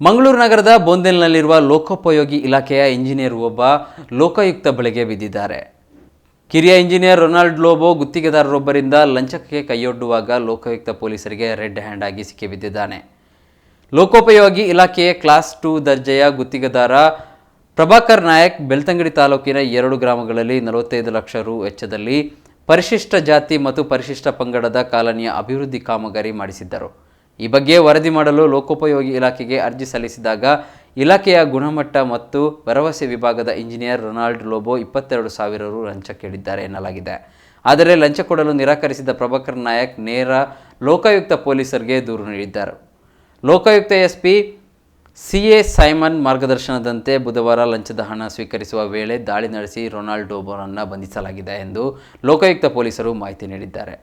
ಮಂಗಳೂರು ನಗರದ ಬೋಂದೆಲ್ನಲ್ಲಿರುವ ಲೋಕೋಪಯೋಗಿ ಇಲಾಖೆಯ ಇಂಜಿನಿಯರ್ ಒಬ್ಬ ಲೋಕಾಯುಕ್ತ ಬಲೆಗೆ ಬಿದ್ದಿದ್ದಾರೆ. ಕಿರಿಯ ಇಂಜಿನಿಯರ್ ರೊನಾಲ್ಡ್ ಲೋಬೋ ಗುತ್ತಿಗೆದಾರರೊಬ್ಬರಿಂದ ಲಂಚಕ್ಕೆ ಕೈಯೊಡ್ಡುವಾಗ ಲೋಕಾಯುಕ್ತ ಪೊಲೀಸರಿಗೆ ರೆಡ್ ಹ್ಯಾಂಡ್ ಆಗಿ ಸಿಕ್ಕಿಬಿದ್ದಿದ್ದಾನೆ. ಲೋಕೋಪಯೋಗಿ ಇಲಾಖೆಯ ಕ್ಲಾಸ್ 2 ದರ್ಜೆಯ ಗುತ್ತಿಗೆದಾರ ಪ್ರಭಾಕರ್ ನಾಯಕ್ ಬೆಳ್ತಂಗಡಿ ತಾಲೂಕಿನ 2 ಗ್ರಾಮಗಳಲ್ಲಿ 45 ಲಕ್ಷ ರು ವೆಚ್ಚದಲ್ಲಿ ಪರಿಶಿಷ್ಟ ಜಾತಿ ಮತ್ತು ಪರಿಶಿಷ್ಟ ಪಂಗಡದ ಕಾಲನಿಯ ಅಭಿವೃದ್ಧಿ ಕಾಮಗಾರಿ ಮಾಡಿಸಿದ್ದರು. ಈ ಬಗ್ಗೆ ವರದಿ ಮಾಡಲು ಲೋಕೋಪಯೋಗಿ ಇಲಾಖೆಗೆ ಅರ್ಜಿ ಸಲ್ಲಿಸಿದಾಗ ಇಲಾಖೆಯ ಗುಣಮಟ್ಟ ಮತ್ತು ಭರವಸೆ ವಿಭಾಗದ ಇಂಜಿನಿಯರ್ ರೊನಾಲ್ಡ್ ಲೋಬೋ 22,000 ರು ಲಂಚ ಕೇಳಿದ್ದಾರೆ ಎನ್ನಲಾಗಿದೆ. ಆದರೆ ಲಂಚ ಕೊಡಲು ನಿರಾಕರಿಸಿದ ಪ್ರಭಾಕರ್ ನಾಯಕ್ ನೇರ ಲೋಕಾಯುಕ್ತ ಪೊಲೀಸರಿಗೆ ದೂರು ನೀಡಿದ್ದಾರೆ. ಲೋಕಾಯುಕ್ತ ಎಸ್ಪಿ ಸಿಎ ಸೈಮನ್ ಮಾರ್ಗದರ್ಶನದಂತೆ ಬುಧವಾರ ಲಂಚದ ಹಣ ಸ್ವೀಕರಿಸುವ ವೇಳೆ ದಾಳಿ ನಡೆಸಿ ರೊನಾಲ್ಡ್ ಲೋಬೋರನ್ನು ಬಂಧಿಸಲಾಗಿದೆ ಎಂದು ಲೋಕಾಯುಕ್ತ ಪೊಲೀಸರು ಮಾಹಿತಿ ನೀಡಿದ್ದಾರೆ.